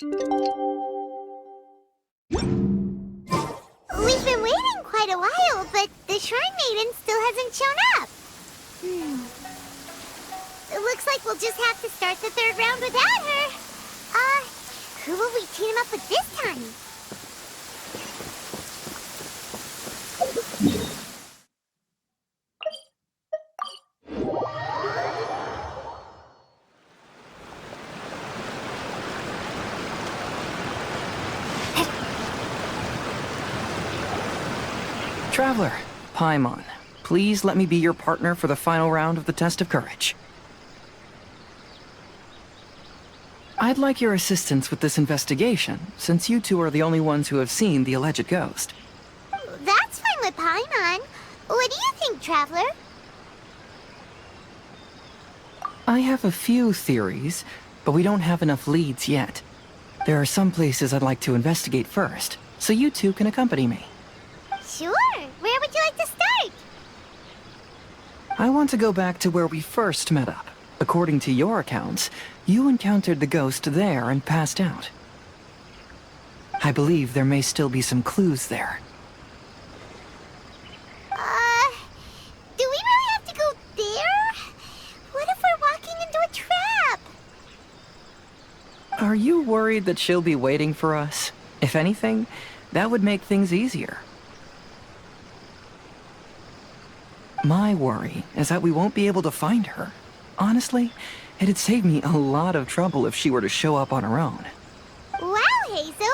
We've been waiting quite a while, but the Shrine Maiden still hasn't shown up. It looks like we'll just have to start the third round without her. Who will we team up with this time? Traveler, Paimon, please let me be your partner for the final round of the test of courage. I'd like your assistance with this investigation, since you two are the only ones who have seen the alleged ghost. That's fine with Paimon. What do you think, Traveler? I have a few theories, but we don't have enough leads yet. There are some places I'd like to investigate first, so you two can accompany me. Sure. Where would you like to start? I want to go back to where we first met up. According to your accounts, you encountered the ghost there and passed out. I believe there may still be some clues there. Do we really have to go there? What if we're walking into a trap? Are you worried that she'll be waiting for us? If anything, that would make things easier. My worry is that we won't be able to find her. Honestly, it'd save me a lot of trouble if she were to show up on her own. Wow, Hazel!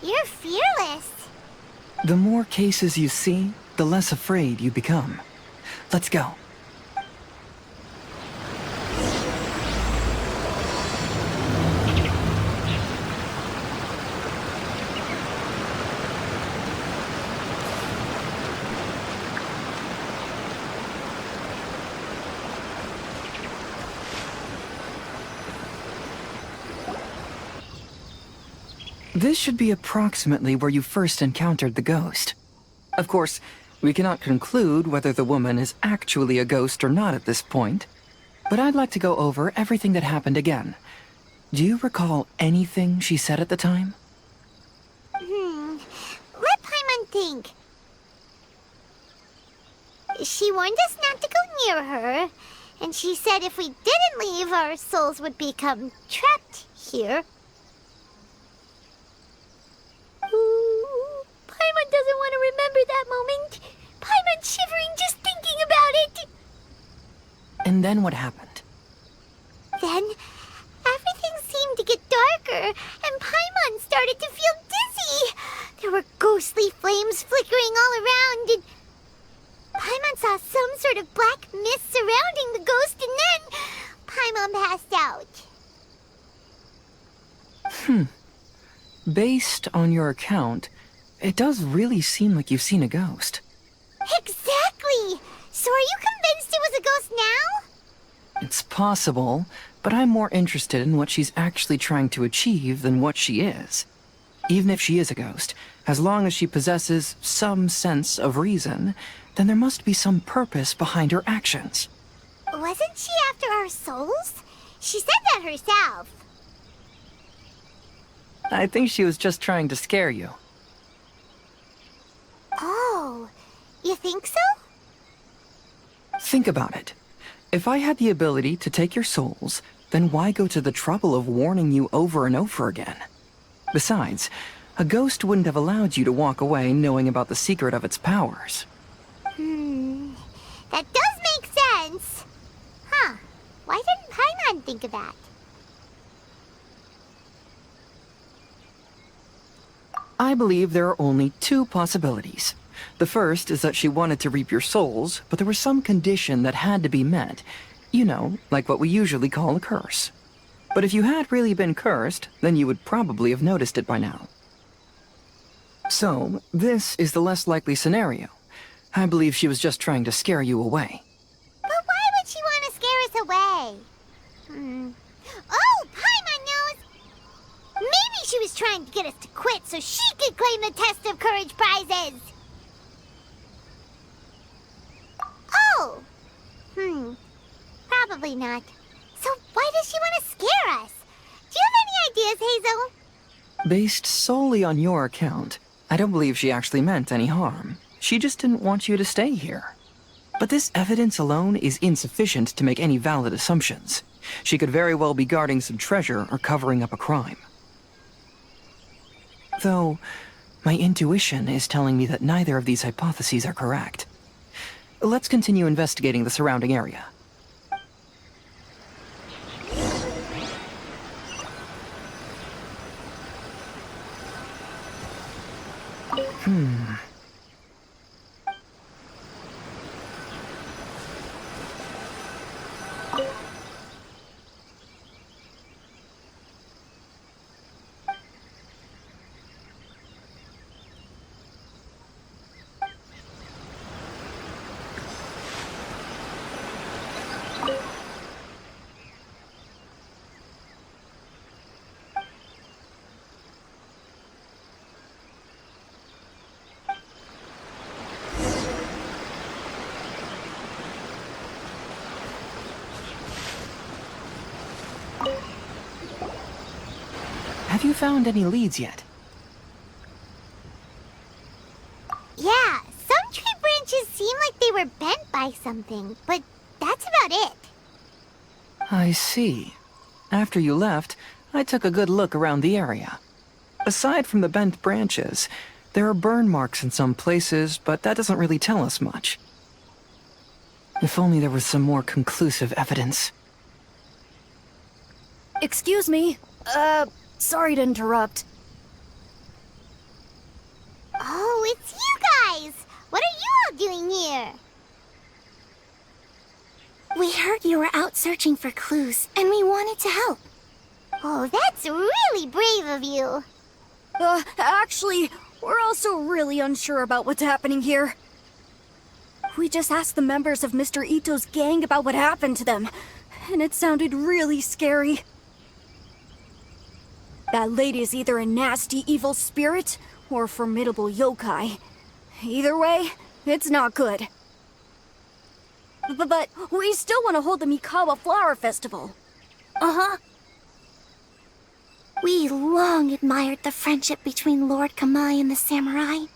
You're fearless. The more cases you see, the less afraid you become. Let's go. This should be approximately where you first encountered the ghost. Of course, we cannot conclude whether the woman is actually a ghost or not at this point, but I'd like to go over everything that happened again. Do you recall anything she said at the time? Let Paimon think. She warned us not to go near her, and she said if we didn't leave, our souls would become trapped here. Ooh, Paimon doesn't want to remember that moment. Paimon's shivering just thinking about it. And then what happened? Then, everything seemed to get darker, and Paimon started to feel dizzy. There were ghostly flames flickering all around, and Paimon saw some sort of black mist surrounding the ghost, and then Paimon passed out. Based on your account, it does really seem like you've seen a ghost. Exactly! So are you convinced it was a ghost now? It's possible, but I'm more interested in what she's actually trying to achieve than what she is. Even if she is a ghost, as long as she possesses some sense of reason, then there must be some purpose behind her actions. Wasn't she after our souls? She said that herself. I think she was just trying to scare you. Oh, you think so? Think about it. If I had the ability to take your souls, then why go to the trouble of warning you over and over again? Besides, a ghost wouldn't have allowed you to walk away knowing about the secret of its powers. That does make sense. Huh. Why didn't Paimon think of that? I believe there are only two possibilities. The first is that she wanted to reap your souls, but there was some condition that had to be met. You know, like what we usually call a curse. But if you had really been cursed, then you would probably have noticed it by now. So, this is the less likely scenario. I believe she was just trying to scare you away. But why would she want to scare us away? Oh, Paimon knows! Maybe she was trying to get us to quit so she could claim the Test of Courage prizes! Oh! Probably not. So why does she want to scare us? Do you have any ideas, Hazel? Based solely on your account, I don't believe she actually meant any harm. She just didn't want you to stay here. But this evidence alone is insufficient to make any valid assumptions. She could very well be guarding some treasure or covering up a crime. Though, my intuition is telling me that neither of these hypotheses are correct. Let's continue investigating the surrounding area. Have you found any leads yet? Yeah, some tree branches seem like they were bent by something, but that's about it. I see. After you left, I took a good look around the area. Aside from the bent branches, there are burn marks in some places, but that doesn't really tell us much. If only there was some more conclusive evidence. Excuse me. Sorry to interrupt. Oh, it's you guys! What are you all doing here? We heard you were out searching for clues, and we wanted to help. Oh, that's really brave of you. Actually, we're also really unsure about what's happening here. We just asked the members of Mr. Ito's gang about what happened to them, and it sounded really scary. That lady is either a nasty evil spirit or a formidable yokai. Either way, it's not good. But we still want to hold the Mikawa Flower Festival. Uh-huh. We long admired the friendship between Lord Kamai and the samurai,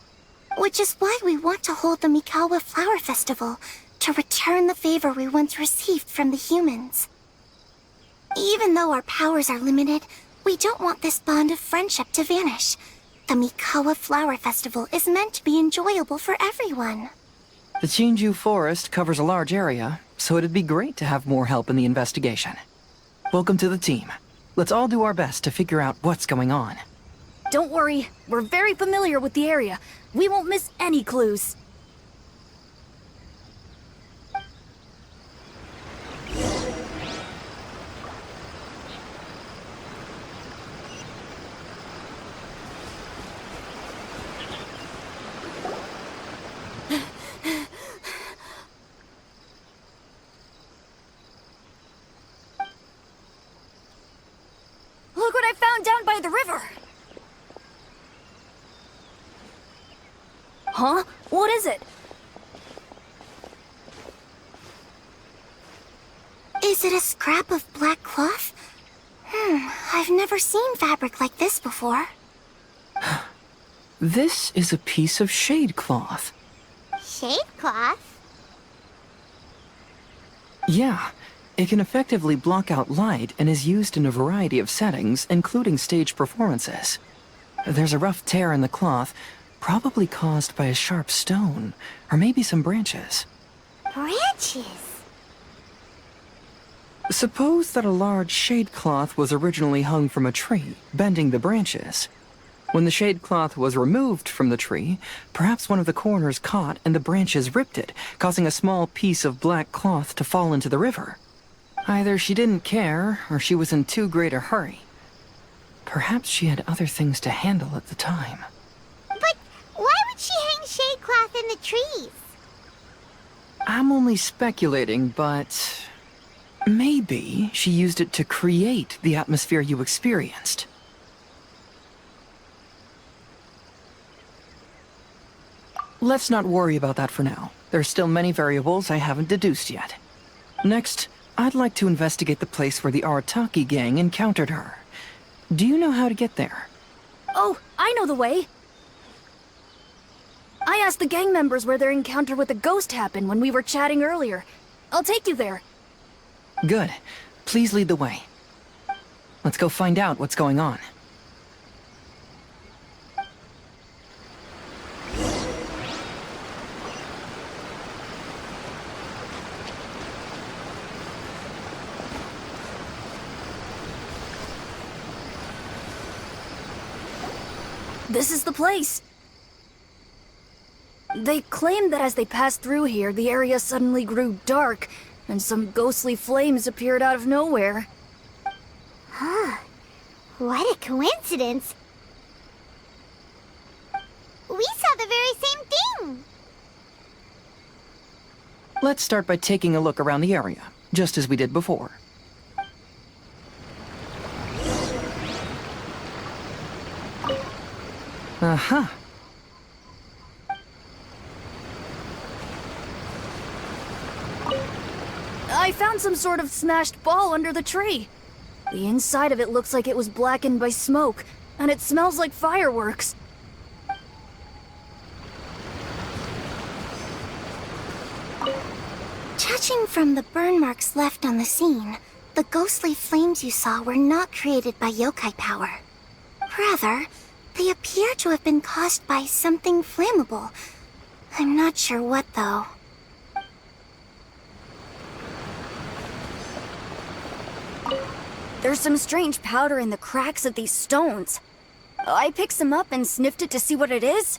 which is why we want to hold the Mikawa Flower Festival to return the favor we once received from the humans. Even though our powers are limited, we don't want this bond of friendship to vanish. The Mikawa Flower Festival is meant to be enjoyable for everyone. The Chinju Forest covers a large area, so it'd be great to have more help in the investigation. Welcome to the team. Let's all do our best to figure out what's going on. Don't worry, we're very familiar with the area. We won't miss any clues. Look what I found down by the river! Huh? What is it? Is it a scrap of black cloth? I've never seen fabric like this before. This is a piece of shade cloth. Shade cloth? Yeah, it can effectively block out light and is used in a variety of settings, including stage performances. There's a rough tear in the cloth, probably caused by a sharp stone, or maybe some branches. Branches? Suppose that a large shade cloth was originally hung from a tree, bending the branches. When the shade cloth was removed from the tree, perhaps one of the corners caught and the branches ripped it, causing a small piece of black cloth to fall into the river. Either she didn't care, or she was in too great a hurry. Perhaps she had other things to handle at the time. But why would she hang shade cloth in the trees? I'm only speculating, but maybe she used it to create the atmosphere you experienced. Let's not worry about that for now. There's still many variables I haven't deduced yet. Next, I'd like to investigate the place where the Arataki gang encountered her. Do you know how to get there? Oh, I know the way. I asked the gang members where their encounter with the ghost happened when we were chatting earlier. I'll take you there. Good. Please lead the way. Let's go find out what's going on. This is the place. They claim that as they passed through here, the area suddenly grew dark, and some ghostly flames appeared out of nowhere. Huh. What a coincidence. We saw the very same thing. Let's start by taking a look around the area, just as we did before. Uh-huh. I found some sort of smashed ball under the tree. The inside of it looks like it was blackened by smoke, and it smells like fireworks. Judging from the burn marks left on the scene, the ghostly flames you saw were not created by yokai power. Rather, they appear to have been caused by something flammable. I'm not sure what, though. There's some strange powder in the cracks of these stones. I picked some up and sniffed it to see what it is,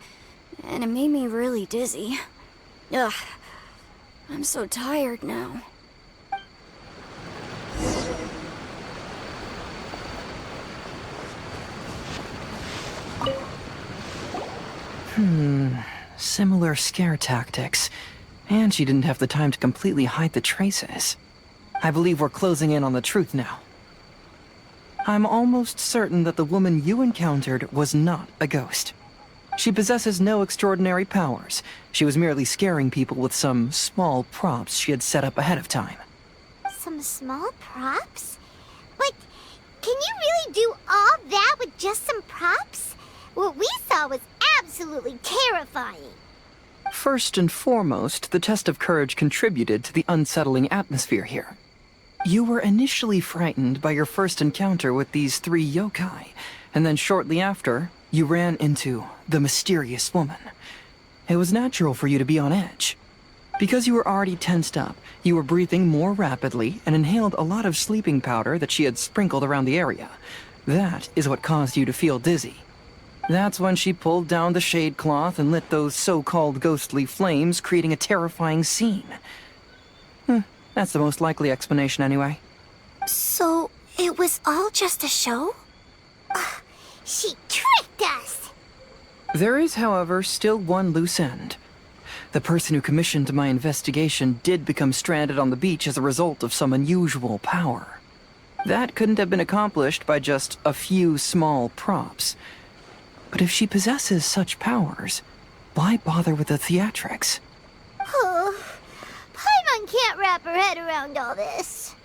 and it made me really dizzy. Ugh, I'm so tired now. Similar scare tactics. And she didn't have the time to completely hide the traces. I believe we're closing in on the truth now. I'm almost certain that the woman you encountered was not a ghost. She possesses no extraordinary powers. She was merely scaring people with some small props she had set up ahead of time. Some small props? But can you really do all that with just some props? What we saw was absolutely terrifying. First and foremost, the test of courage contributed to the unsettling atmosphere here. You were initially frightened by your first encounter with these 3 yokai, and then shortly after, you ran into the mysterious woman. It was natural for you to be on edge. Because you were already tensed up, you were breathing more rapidly and inhaled a lot of sleeping powder that she had sprinkled around the area. That is what caused you to feel dizzy. That's when she pulled down the shade cloth and lit those so-called ghostly flames, creating a terrifying scene. That's the most likely explanation anyway. So, it was all just a show? She tricked us! There is, however, still one loose end. The person who commissioned my investigation did become stranded on the beach as a result of some unusual power. That couldn't have been accomplished by just a few small props. But if she possesses such powers, why bother with the theatrics? Oh, Paimon can't wrap her head around all this.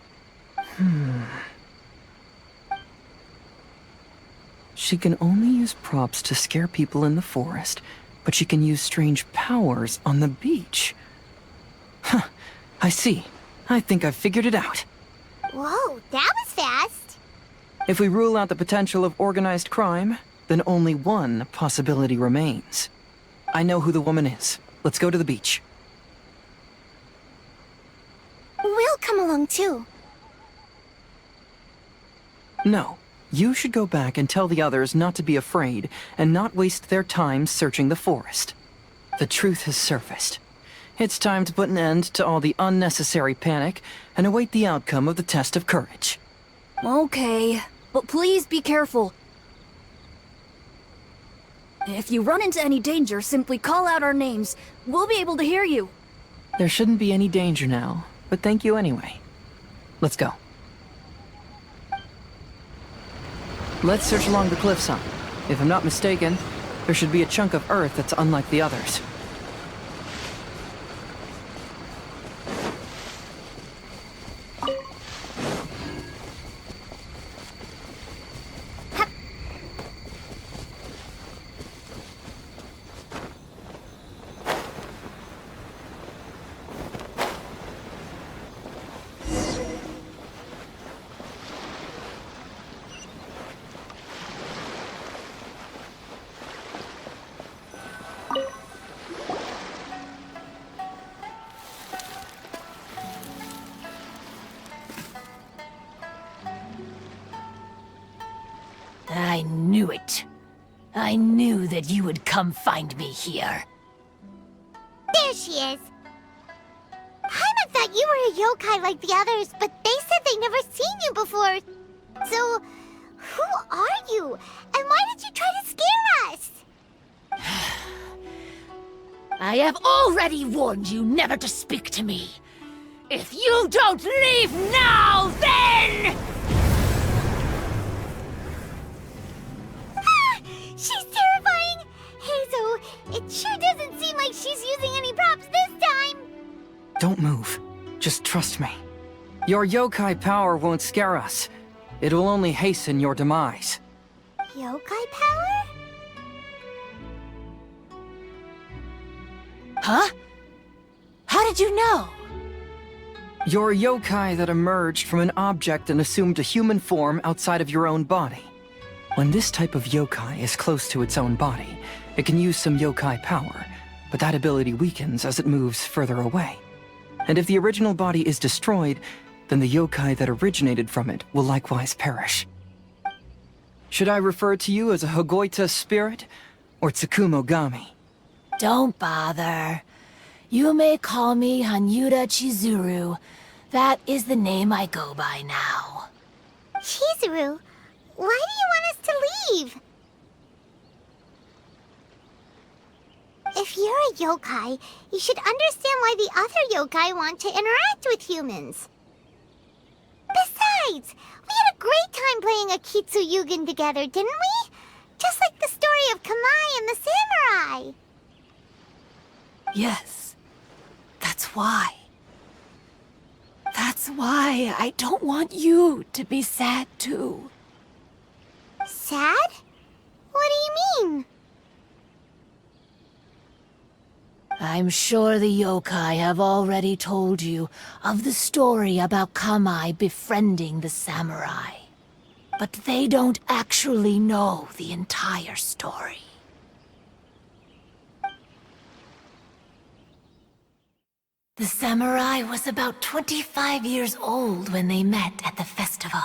She can only use props to scare people in the forest, but she can use strange powers on the beach. Huh, I see. I think I've figured it out. Whoa, that was fast. If we rule out the potential of organized crime, then only one possibility remains. I know who the woman is. Let's go to the beach. We'll come along too. No. You should go back and tell the others not to be afraid and not waste their time searching the forest. The truth has surfaced. It's time to put an end to all the unnecessary panic and await the outcome of the test of courage. Okay, but please be careful. If you run into any danger, simply call out our names. We'll be able to hear you. There shouldn't be any danger now, but thank you anyway. Let's go. Let's search along the cliffside. If I'm not mistaken, there should be a chunk of earth that's unlike the others. I knew it. I knew that you would come find me here. There she is. Paimon thought you were a yokai like the others, but they said they never seen you before. So, who are you? And why did you try to scare us? I have already warned you never to speak to me. If you don't leave now, then... Ah, she's terrifying! Hazel, it sure doesn't seem like she's using any props this time! Don't move. Just trust me. Your yokai power won't scare us. It will only hasten your demise. Yokai power? Huh? How did you know? You're a yokai that emerged from an object and assumed a human form outside of your own body. When this type of yokai is close to its own body, it can use some yokai power, but that ability weakens as it moves further away. And if the original body is destroyed, then the yokai that originated from it will likewise perish. Should I refer to you as a Hagoita spirit, or Tsukumogami? Don't bother. You may call me Hanyuda Chizuru. That is the name I go by now. Chizuru, why do you want us to leave? If you're a yokai, you should understand why the other yokai want to interact with humans. Besides, we had a great time playing Akitsu Yugen together, didn't we? Just like the story of Kamai and the samurai. Yes. That's why. That's why I don't want you to be sad too. Sad? What do you mean? I'm sure the yokai have already told you of the story about Kamai befriending the samurai. But they don't actually know the entire story. The samurai was about 25 years old when they met at the festival.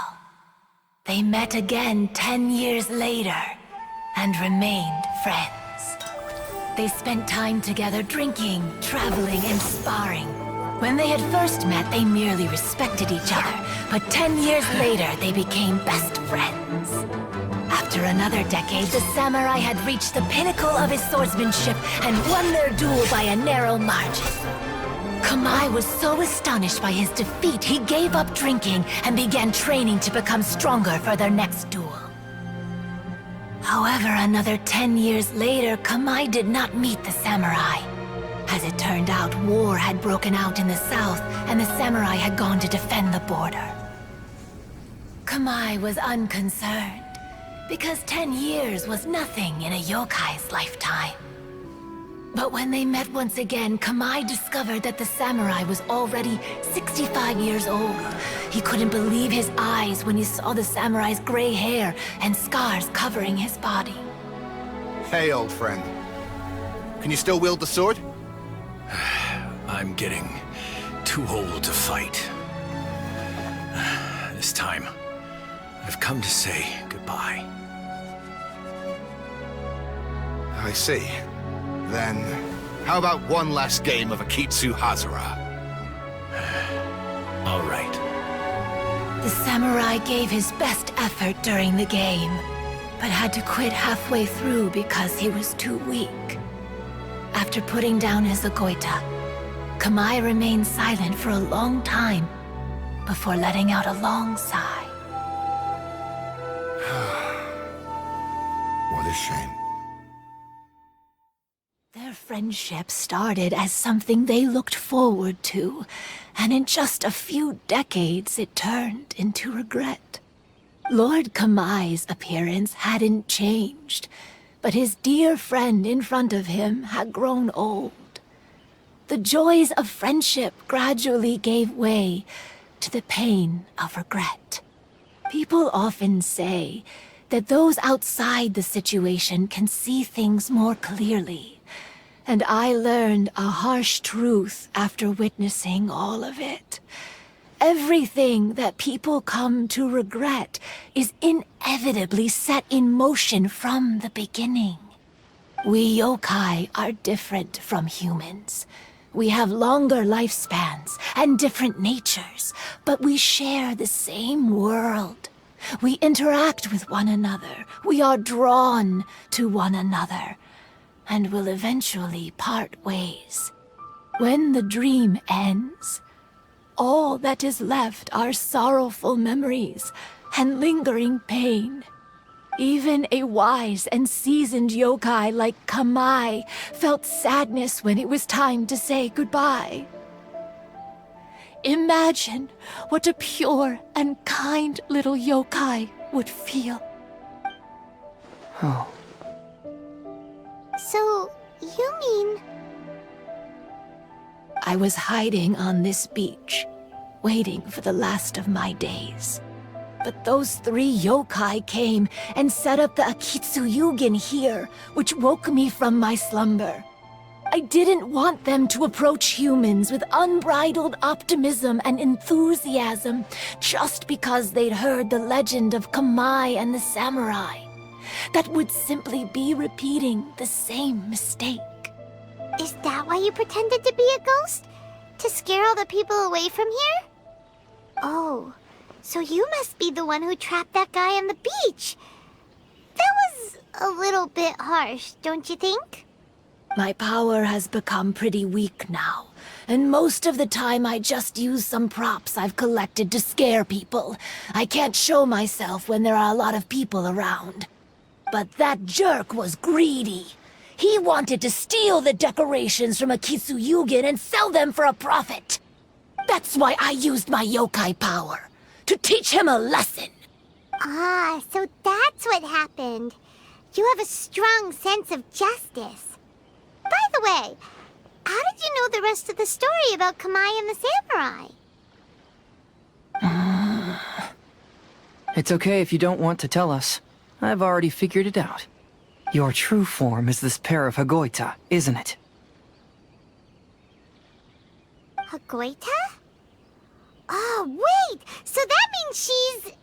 They met again 10 years later and remained friends. They spent time together drinking, traveling, and sparring. When they had first met, they merely respected each other, but 10 years later, they became best friends. After another decade, the samurai had reached the pinnacle of his swordsmanship and won their duel by a narrow margin. Kamai was so astonished by his defeat, he gave up drinking and began training to become stronger for their next duel. However, another 10 years later, Kamai did not meet the samurai. As it turned out, war had broken out in the south, and the samurai had gone to defend the border. Kamai was unconcerned, because 10 years was nothing in a yokai's lifetime. But when they met once again, Kamai discovered that the samurai was already 65 years old. He couldn't believe his eyes when he saw the samurai's gray hair and scars covering his body. Hey, old friend. Can you still wield the sword? I'm getting too old to fight. This time, I've come to say goodbye. I see. Then, how about one last game of Akitsu Hazara? All right. The samurai gave his best effort during the game, but had to quit halfway through because he was too weak. After putting down his Agoita, Kamai remained silent for a long time before letting out a long sigh. What a shame. Their friendship started as something they looked forward to, and in just a few decades it turned into regret. Lord Kamai's appearance hadn't changed, but his dear friend in front of him had grown old. The joys of friendship gradually gave way to the pain of regret. People often say that those outside the situation can see things more clearly. And I learned a harsh truth after witnessing all of it. Everything that people come to regret is inevitably set in motion from the beginning. We yokai are different from humans. We have longer lifespans and different natures, but we share the same world. We interact with one another. We are drawn to one another, and will eventually part ways. When the dream ends, all that is left are sorrowful memories and lingering pain. Even a wise and seasoned yokai like Kamai felt sadness when it was time to say goodbye. Imagine what a pure and kind little yokai would feel. Oh, So, you mean... I was hiding on this beach, waiting for the last of my days. But those 3 yokai came and set up the Akitsu here, which woke me from my slumber. I didn't want them to approach humans with unbridled optimism and enthusiasm just because they'd heard the legend of Kamai and the samurai. That would simply be repeating the same mistake. Is that why you pretended to be a ghost? To scare all the people away from here? Oh, so you must be the one who trapped that guy on the beach. That was a little bit harsh, don't you think? My power has become pretty weak now, and most of the time I just use some props I've collected to scare people. I can't show myself when there are a lot of people around. But that jerk was greedy. He wanted to steal the decorations from Akitsu and sell them for a profit. That's why I used my yokai power, to teach him a lesson. Ah, so that's what happened. You have a strong sense of justice. By the way, how did you know the rest of the story about Kamai and the samurai? it's okay if you don't want to tell us. I've already figured it out. Your true form is this pair of Hagoita, isn't it? Hagoita? Oh, wait! So that means she's...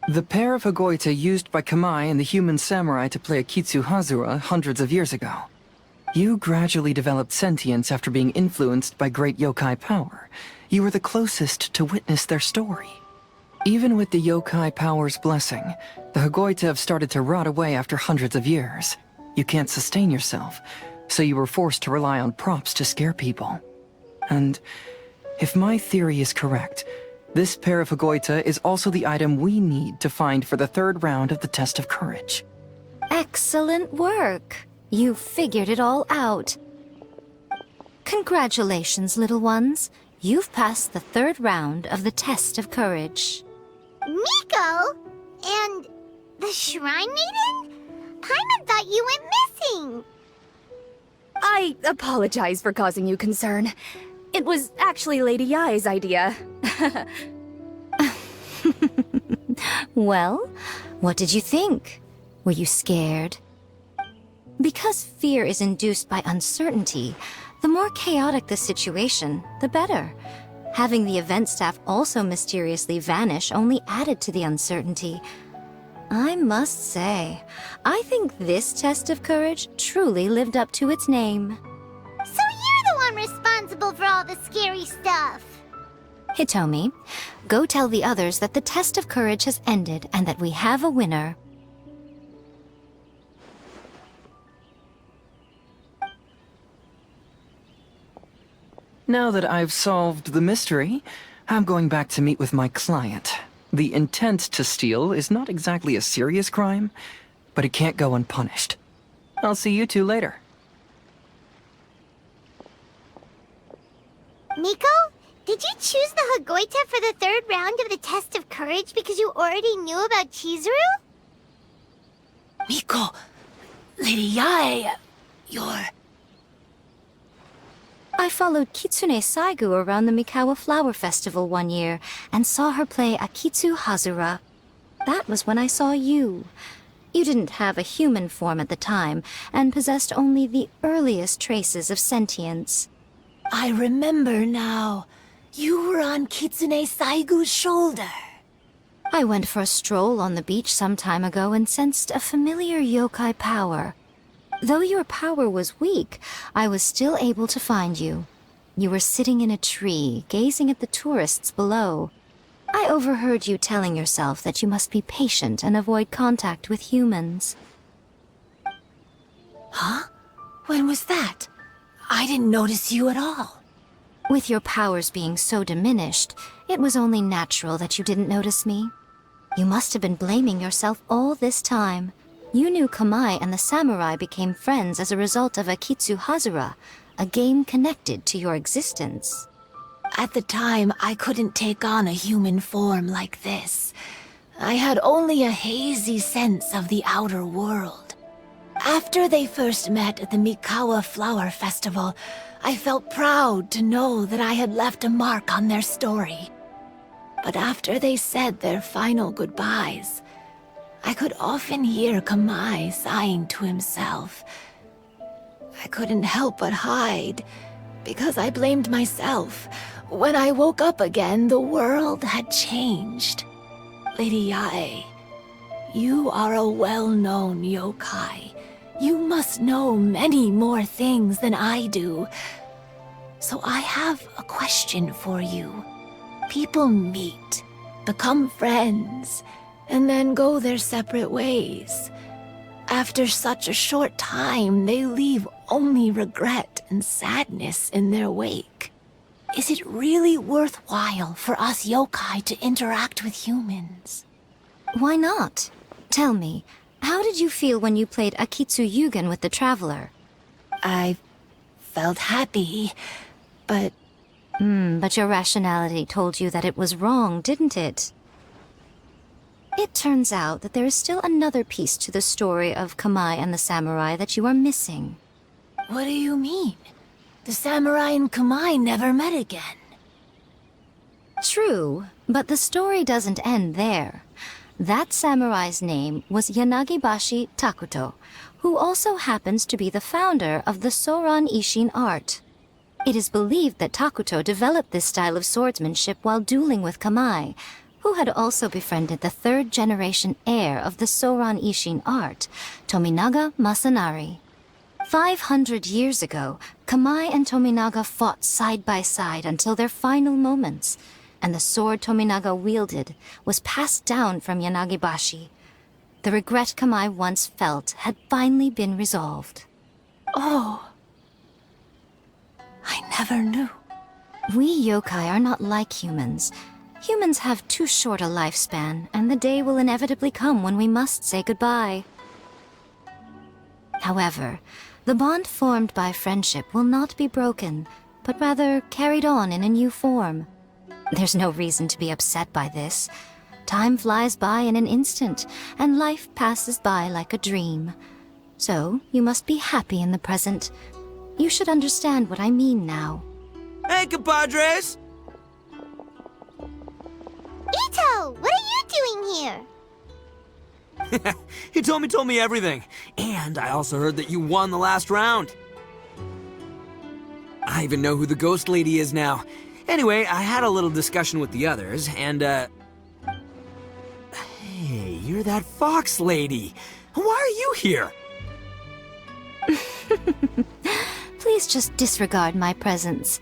The pair of Hagoita used by Kamai and the human samurai to play Akitsu hundreds of years ago. You gradually developed sentience after being influenced by great yokai power. You were the closest to witness their story. Even with the yokai power's blessing, the Hagoita have started to rot away after hundreds of years. You can't sustain yourself, so you were forced to rely on props to scare people. And if my theory is correct, this pair of Hagoita is also the item we need to find for the 3rd round of the test of courage. Excellent work. You figured it all out. Congratulations, little ones. You've passed the 3rd round of the test of courage. Miko? And the Shrine Maiden? Paimon thought you went missing. I apologize for causing you concern. It was actually Lady Yai's idea. Well, what did you think? Were you scared? Because fear is induced by uncertainty, the more chaotic the situation, the better. Having the event staff also mysteriously vanish only added to the uncertainty. I must say, I think this test of courage truly lived up to its name. So you're the one responsible for all the scary stuff. Hitomi, go tell the others that the test of courage has ended and that we have a winner. Now that I've solved the mystery, I'm going back to meet with my client. The intent to steal is not exactly a serious crime, but it can't go unpunished. I'll see you two later. Miko, did you choose the Hagoita for the 3rd round of the test of courage because you already knew about Chizuru? Miko, Lady Yae, you're... I followed Kitsune Saigu around the Mikawa Flower Festival one year and saw her play Akitsu Hazura. That was when I saw you. You didn't have a human form at the time and possessed only the earliest traces of sentience. I remember now. You were on Kitsune Saigu's shoulder. I went for a stroll on the beach some time ago and sensed a familiar yokai power. Though your power was weak, I was still able to find you. You were sitting in a tree, gazing at the tourists below. I overheard you telling yourself that you must be patient and avoid contact with humans. Huh? When was that? I didn't notice you at all. With your powers being so diminished, it was only natural that you didn't notice me. You must have been blaming yourself all this time. You knew Kamai and the samurai became friends as a result of Akitsu Hazura, a game connected to your existence. At the time, I couldn't take on a human form like this. I had only a hazy sense of the outer world. After they first met at the Mikawa Flower Festival, I felt proud to know that I had left a mark on their story. But after they said their final goodbyes, I could often hear Kamai sighing to himself. I couldn't help but hide, because I blamed myself. When I woke up again, the world had changed. Lady Yae, you are a well-known yokai. You must know many more things than I do. So I have a question for you. People meet, become friends, and then go their separate ways. After such a short time, they leave only regret and sadness in their wake. Is it really worthwhile for us yokai to interact with humans? Why not? Tell me, how did you feel when you played Akitsu Yugen with the Traveler? I felt happy, but... But your rationality told you that it was wrong, didn't it? It turns out that there is still another piece to the story of Kamai and the samurai that you are missing. What do you mean? The samurai and Kamai never met again. True, but the story doesn't end there. That samurai's name was Yanagibashi Takuto, who also happens to be the founder of the Soran Ishin art. It is believed that Takuto developed this style of swordsmanship while dueling with Kamai, who had also befriended the third-generation heir of the Soran Ishin art, Tominaga Masanari. 500 years ago, Kamai and Tominaga fought side by side until their final moments, and the sword Tominaga wielded was passed down from Yanagibashi. The regret Kamai once felt had finally been resolved. Oh... I never knew. We yokai are not like humans. Humans have too short a lifespan, and the day will inevitably come when we must say goodbye. However, the bond formed by friendship will not be broken, but rather carried on in a new form. There's no reason to be upset by this. Time flies by in an instant, and life passes by like a dream. So, you must be happy in the present. You should understand what I mean now. Hey, compadres! Ito, what are you doing here? He told me everything. And I also heard that you won the last round. I even know who the ghost lady is now. Anyway, I had a little discussion with the others, and, Hey, you're that fox lady. Why are you here? Please just disregard my presence.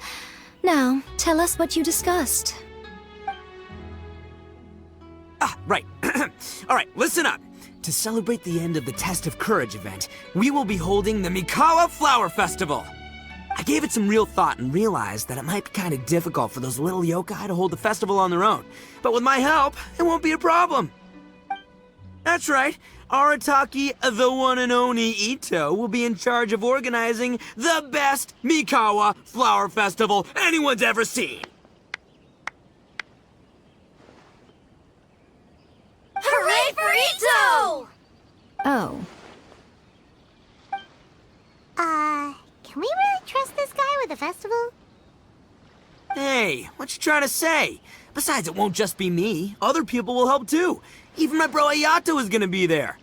Now, tell us what you discussed. Ah, right. Alright, listen up. To celebrate the end of the Test of Courage event, we will be holding the Mikawa Flower Festival. I gave it some real thought and realized that it might be kind of difficult for those little yokai to hold the festival on their own. But with my help, it won't be a problem. That's right. Arataki, the one and only Ito, will be in charge of organizing the best Mikawa Flower Festival anyone's ever seen. Hooray for Ito! Oh. Can we really trust this guy with the festival? Hey, what you trying to say? Besides, it won't just be me. Other people will help too. Even my bro Ayato is gonna be there.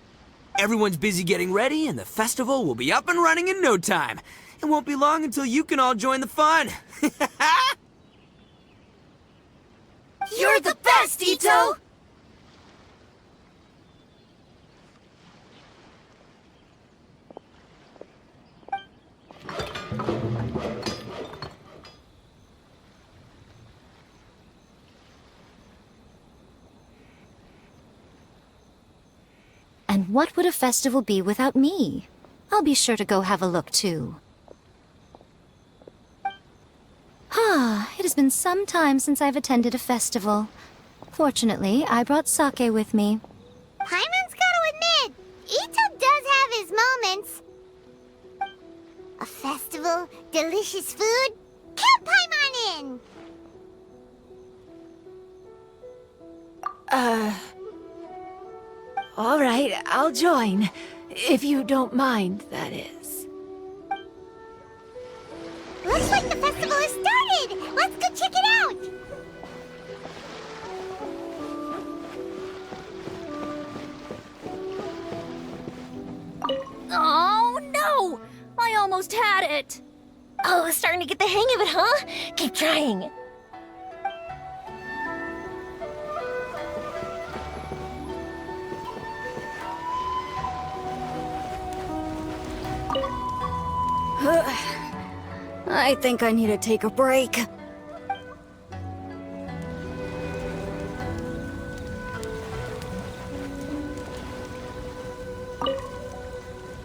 Everyone's busy getting ready, and the festival will be up and running in no time. It won't be long until you can all join the fun. You're the best, Ito! And what would a festival be without me? I'll be sure to go have a look, too. It has been some time since I've attended a festival. Fortunately, I brought sake with me. Paimon's gotta admit, Ito does have his moments. A festival, delicious food, count Paimon in! All right, I'll join. If you don't mind, that is. Looks like the festival has started! Let's go check it out! Oh, no! I almost had it! Oh, starting to get the hang of it, huh? Keep trying. I think I need to take a break.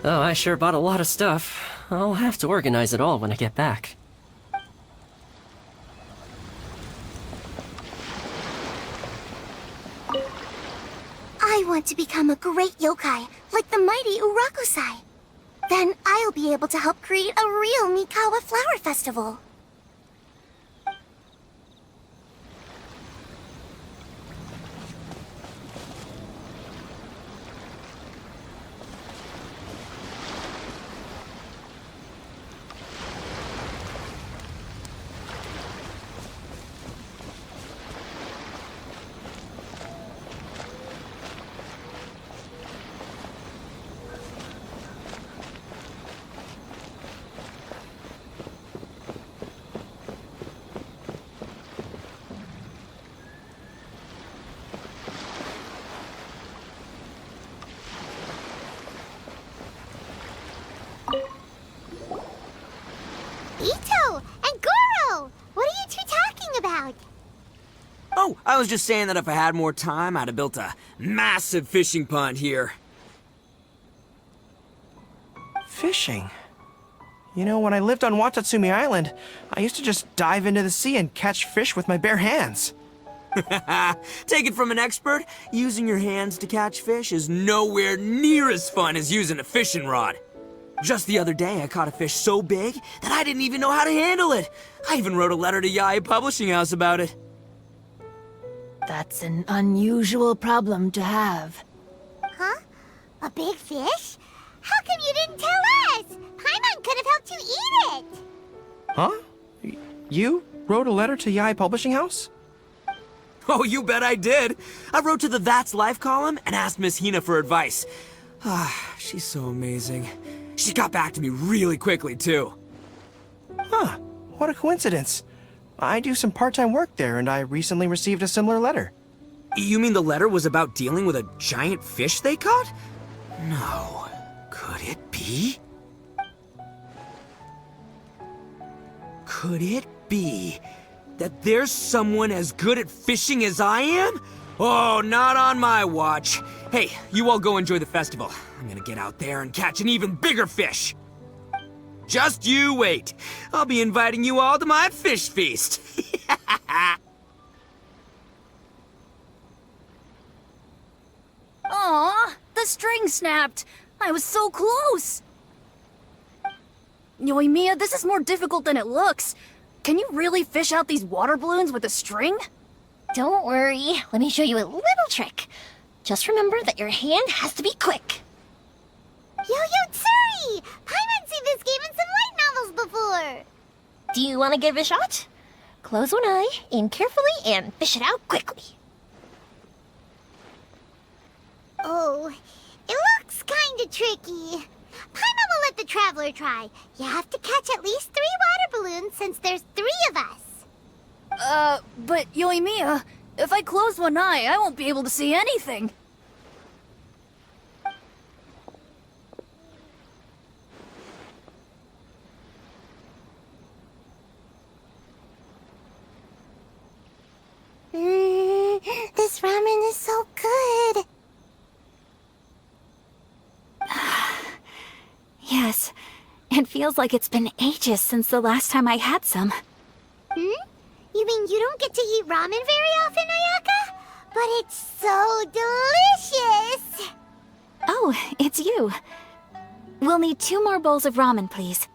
Oh, I sure bought a lot of stuff. I'll have to organize it all when I get back. I want to become a great yokai, like the mighty Urakusai. Then I'll be able to help create a real Mikawa flower festival. Ito and Goro! What are you two talking about? Oh, I was just saying that if I had more time, I'd have built a massive fishing pond here. Fishing? You know, when I lived on Watatsumi Island, I used to just dive into the sea and catch fish with my bare hands. Take it from an expert, using your hands to catch fish is nowhere near as fun as using a fishing rod. Just the other day, I caught a fish so big that I didn't even know how to handle it. I even wrote a letter to Yae Publishing House about it. That's an unusual problem to have. Huh? A big fish? How come you didn't tell us? Paimon could have helped you eat it! Huh? You wrote a letter to Yae Publishing House? Oh, you bet I did. I wrote to the That's Life column and asked Miss Hina for advice. She's so amazing. She got back to me really quickly, too. Huh. What a coincidence. I do some part-time work there, and I recently received a similar letter. You mean the letter was about dealing with a giant fish they caught? No. Could it be? Could it be that there's someone as good at fishing as I am? Oh, not on my watch. Hey, you all go enjoy the festival. I'm gonna get out there and catch an even bigger fish. Just you wait. I'll be inviting you all to my fish feast. Aw, the string snapped. I was so close. Yoimiya, this is more difficult than it looks. Can you really fish out these water balloons with a string? Don't worry. Let me show you a little trick. Just remember that your hand has to be quick. Yo-Yo Tsuri! Paimon's seen this game in some light novels before! Do you want to give it a shot? Close one eye, aim carefully, and fish it out quickly. Oh, it looks kinda tricky. Paimon will let the traveler try. You have to catch at least 3 water balloons since there's 3 of us. But Yoimiya, If I close one eye, I won't be able to see anything. This ramen is so good. Yes, it feels like it's been ages since the last time I had some. You mean you don't get to eat ramen very often, Ayaka? But it's so delicious! Oh, it's you. We'll need 2 more bowls of ramen, please.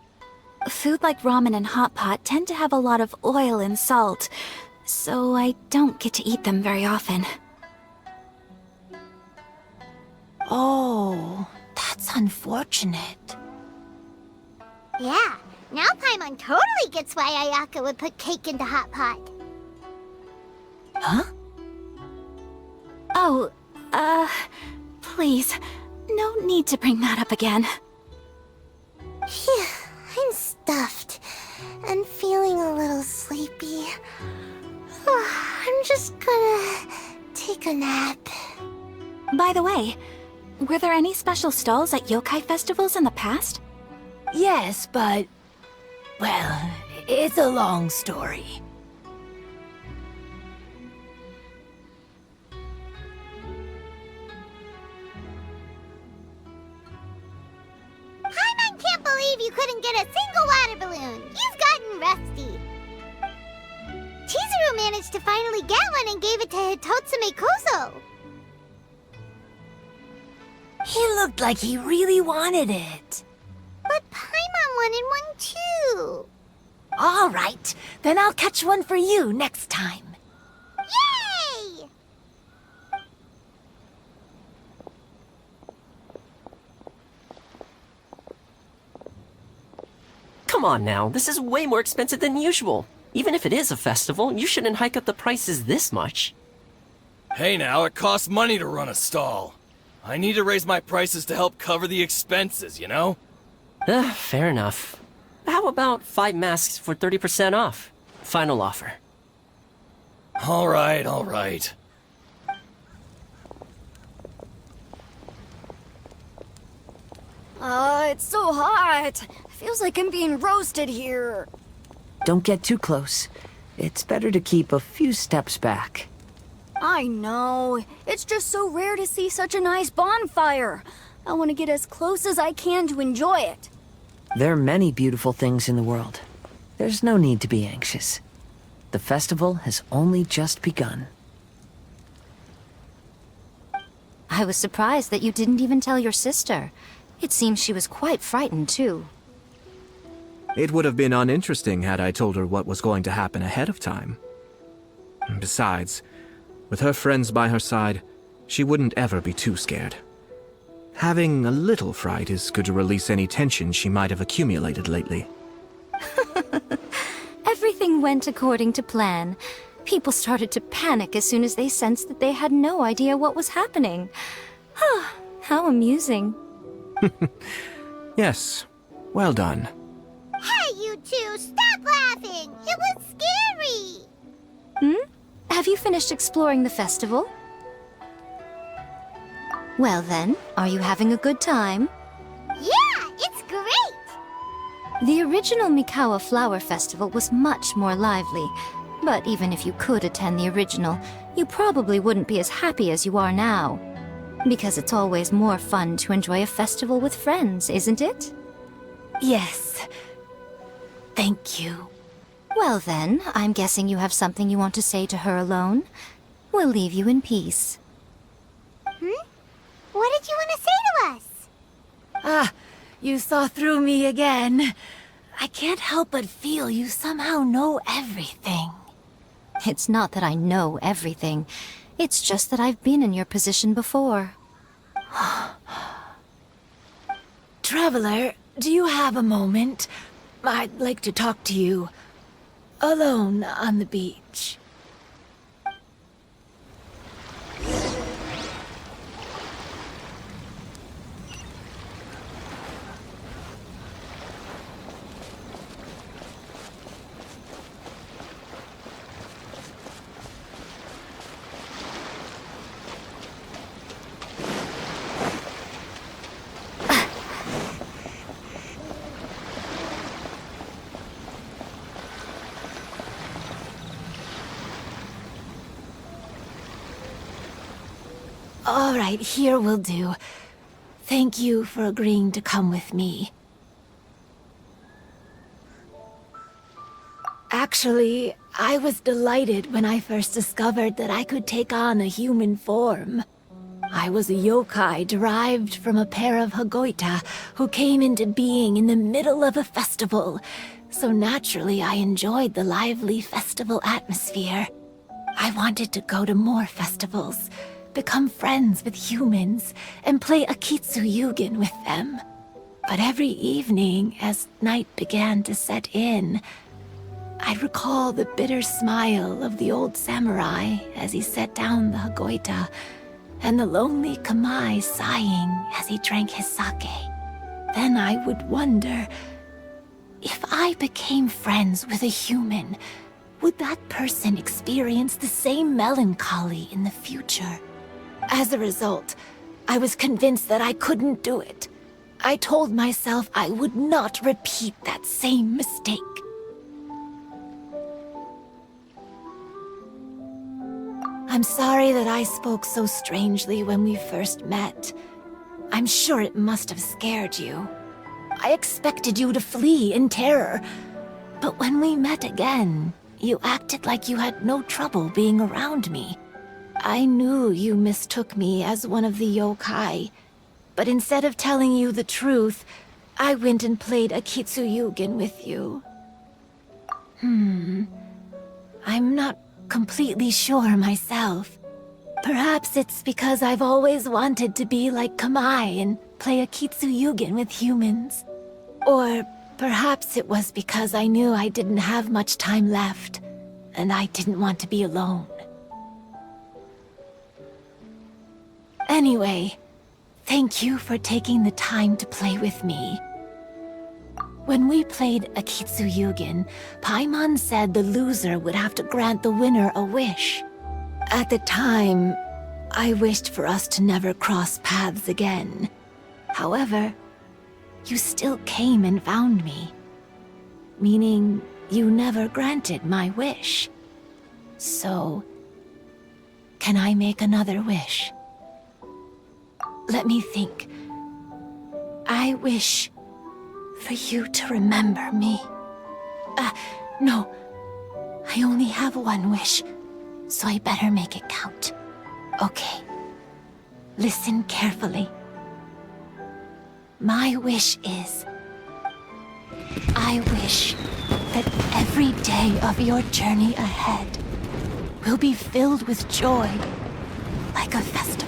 Food like ramen and hot pot tend to have a lot of oil and salt, so I don't get to eat them very often. Oh, that's unfortunate. Yeah, now Paimon totally gets why Ayaka would put cake into hot pot. Huh? Oh, please, no need to bring that up again. Phew, I'm stuffed and feeling a little sleepy. I'm just gonna take a nap. By the way, were there any special stalls at yokai festivals in the past? Yes, but... well, it's a long story. Paimon can't believe you couldn't get a single water balloon. You've gotten rusty. Chizuru managed to finally get one and gave it to Hitotsume Kozo. He looked like he really wanted it. But Paimon wanted one too. All right, then I'll catch one for you next time. Yay! Come on now, this is way more expensive than usual. Even if it is a festival, you shouldn't hike up the prices this much. Hey now, it costs money to run a stall. I need to raise my prices to help cover the expenses, you know? Fair enough. How about 5 masks for 30% off? Final offer. All right. It's so hot. Feels like I'm being roasted here. Don't get too close. It's better to keep a few steps back. I know. It's just so rare to see such a nice bonfire. I want to get as close as I can to enjoy it. There are many beautiful things in the world. There's no need to be anxious. The festival has only just begun. I was surprised that you didn't even tell your sister. It seems she was quite frightened, too. It would have been uninteresting had I told her what was going to happen ahead of time. Besides, with her friends by her side, she wouldn't ever be too scared. Having a little fright is good to release any tension she might have accumulated lately. Everything went according to plan. People started to panic as soon as they sensed that they had no idea what was happening. How amusing. Yes, well done. Hey, you two, stop laughing! It was scary! Have you finished exploring the festival? Well then, are you having a good time? Yeah, it's great! The original Mikawa Flower Festival was much more lively, but even if you could attend the original, you probably wouldn't be as happy as you are now. Because it's always more fun to enjoy a festival with friends, isn't it? Yes. Thank you. Well then, I'm guessing you have something you want to say to her alone. We'll leave you in peace. What did you want to say to us? You saw through me again. I can't help but feel you somehow know everything. It's not that I know everything. It's just that I've been in your position before. Traveler, do you have a moment? I'd like to talk to you. Alone on the beach. All right, here will do. Thank you for agreeing to come with me. Actually, I was delighted when I first discovered that I could take on a human form. I was a yokai derived from a pair of Hagoita who came into being in the middle of a festival, so naturally I enjoyed the lively festival atmosphere. I wanted to go to more festivals, become friends with humans, and play Akitsu with them. But every evening, as night began to set in, I'd recall the bitter smile of the old samurai as he set down the Hagoita, and the lonely Kamai sighing as he drank his sake. Then I would wonder, if I became friends with a human, would that person experience the same melancholy in the future? As a result, I was convinced that I couldn't do it. I told myself I would not repeat that same mistake. I'm sorry that I spoke so strangely when we first met. I'm sure it must have scared you. I expected you to flee in terror, but when we met again, you acted like you had no trouble being around me. I knew you mistook me as one of the yokai, but instead of telling you the truth, I went and played Akitsu with you. I'm not completely sure myself. Perhaps it's because I've always wanted to be like Kamai and play Akitsu with humans. Or perhaps it was because I knew I didn't have much time left, and I didn't want to be alone. Anyway, thank you for taking the time to play with me. When we played Akitsu Paimon said the loser would have to grant the winner a wish. At the time, I wished for us to never cross paths again. However, you still came and found me, meaning you never granted my wish. So, can I make another wish? Let me think. I wish for you to remember me. No. I only have one wish, so I better make it count. Okay. Listen carefully. My wish is, I wish that every day of your journey ahead will be filled with joy, like a festival.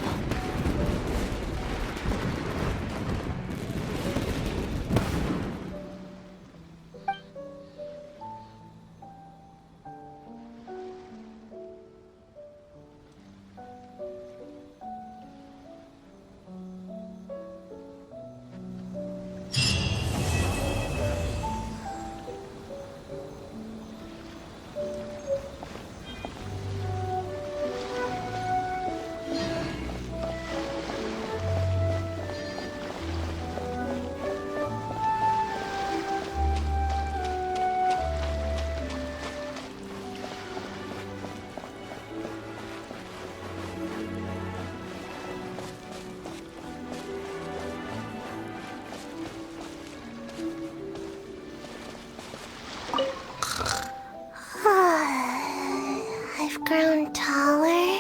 I've grown taller.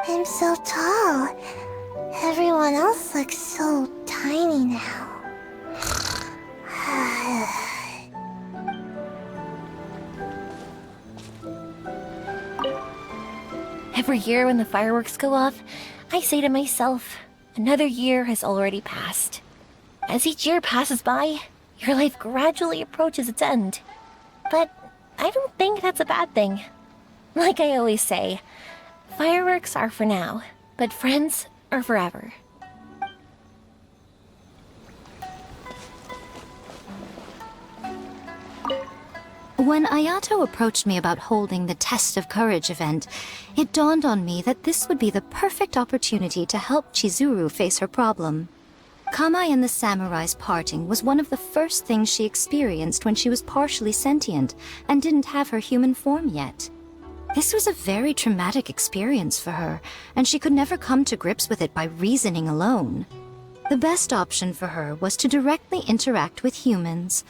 I'm so tall. Everyone else looks so tiny now. Every year when the fireworks go off, I say to myself, another year has already passed. As each year passes by, your life gradually approaches its end. But I don't think that's a bad thing. Like I always say, fireworks are for now, but friends are forever. When Ayato approached me about holding the Test of Courage event, it dawned on me that this would be the perfect opportunity to help Chizuru face her problem. Kamai and the samurai's parting was one of the first things she experienced when she was partially sentient and didn't have her human form yet. This was a very traumatic experience for her, and she could never come to grips with it by reasoning alone. The best option for her was to directly interact with humans.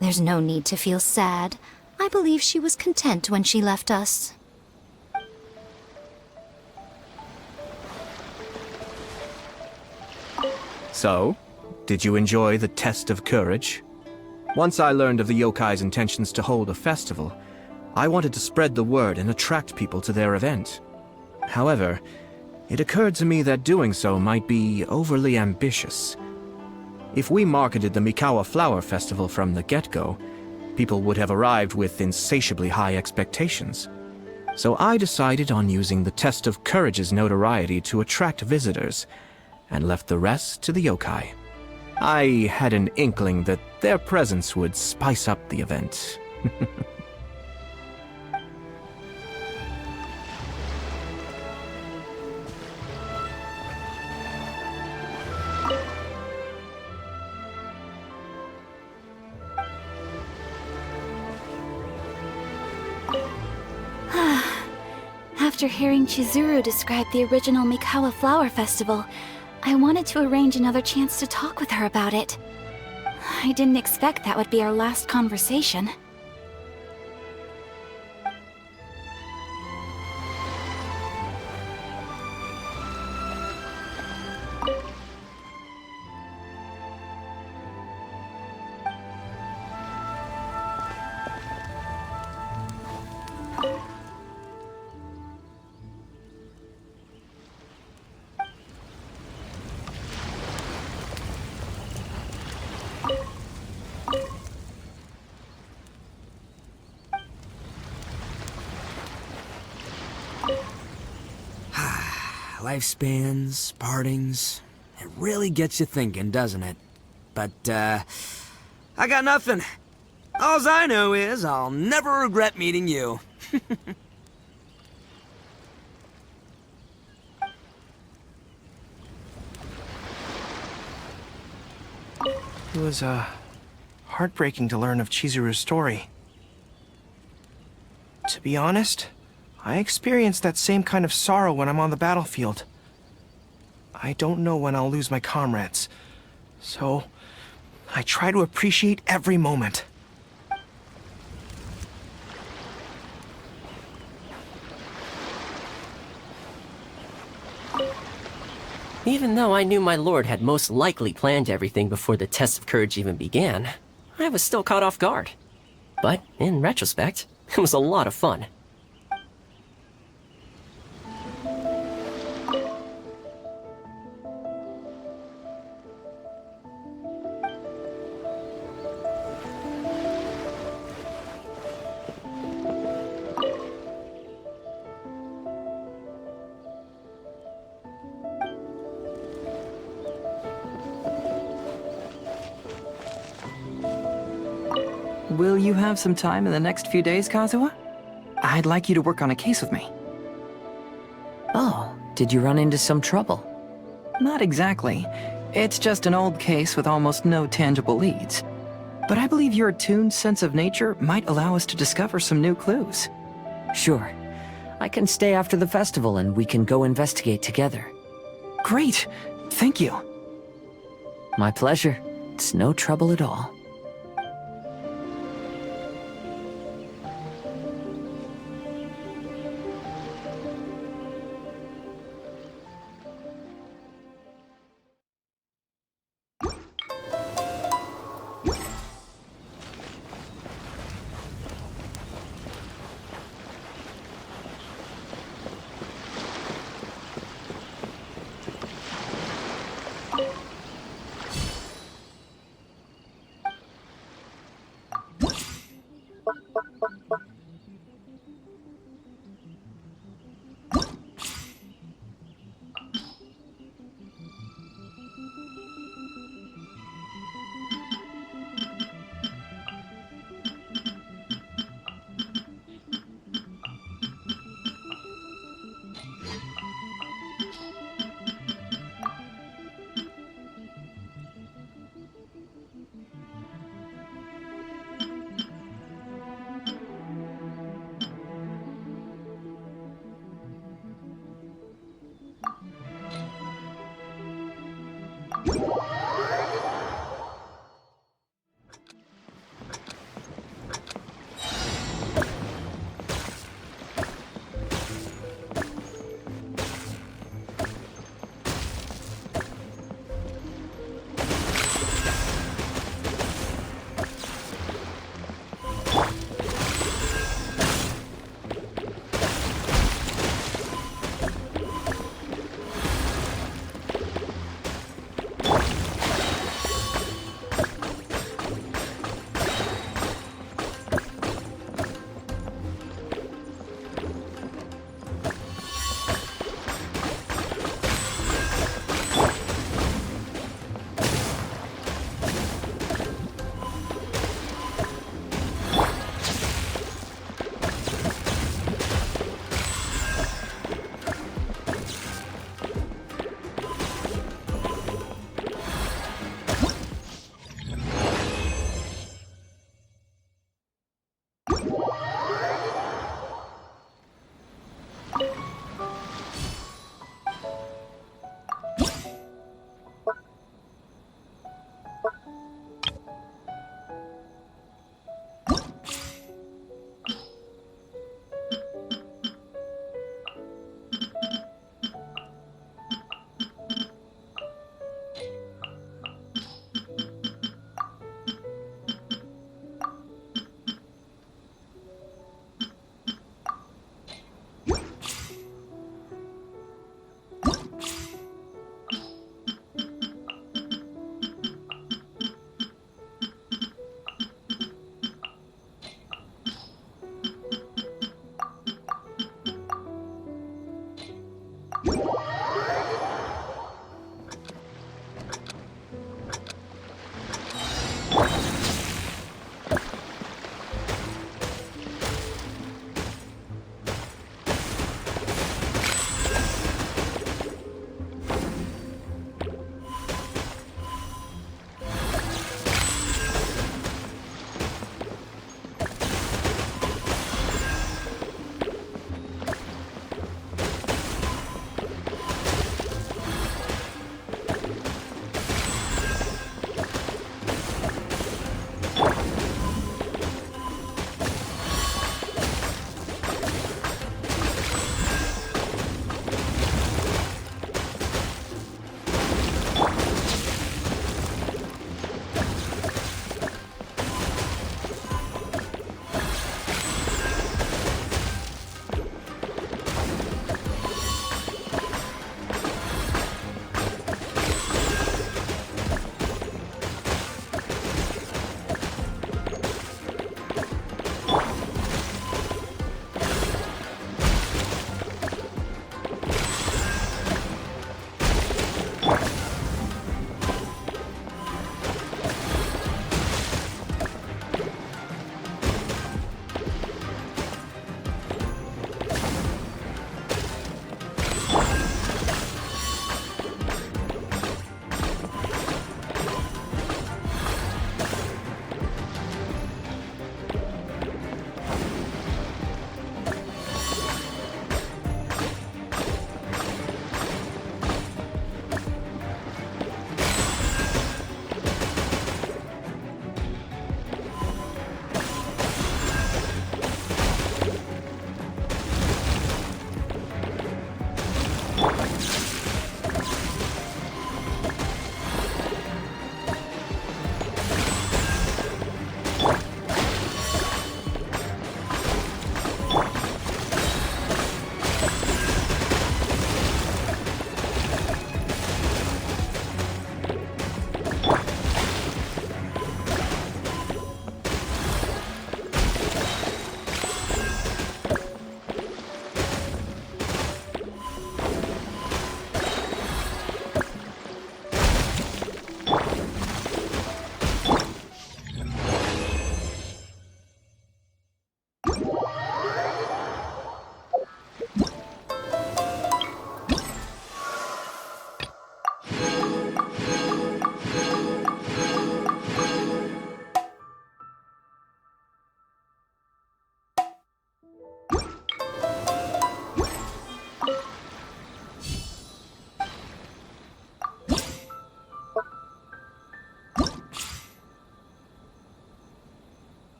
There's no need to feel sad. I believe she was content when she left us. So, did you enjoy the test of courage? Once I learned of the yokai's intentions to hold a festival, I wanted to spread the word and attract people to their event. However, it occurred to me that doing so might be overly ambitious. If we marketed the Mikawa Flower Festival from the get-go, people would have arrived with insatiably high expectations. So I decided on using the test of courage's notoriety to attract visitors, and left the rest to the yokai. I had an inkling that their presence would spice up the event. After hearing Chizuru describe the original Mikawa Flower Festival, I wanted to arrange another chance to talk with her about it. I didn't expect that would be our last conversation. Lifespans, partings, it really gets you thinking, doesn't it? But, I got nothing. Alls I know is I'll never regret meeting you. It was, heartbreaking to learn of Chizuru's story. To be honest, I experience that same kind of sorrow when I'm on the battlefield. I don't know when I'll lose my comrades, so I try to appreciate every moment. Even though I knew my lord had most likely planned everything before the test of courage even began, I was still caught off guard. But in retrospect, it was a lot of fun. Will you have some time in the next few days, Kazuha? I'd like you to work on a case with me. Oh, did you run into some trouble? Not exactly. It's just an old case with almost no tangible leads. But I believe your attuned sense of nature might allow us to discover some new clues. Sure. I can stay after the festival and we can go investigate together. Great! Thank you. My pleasure. It's no trouble at all. You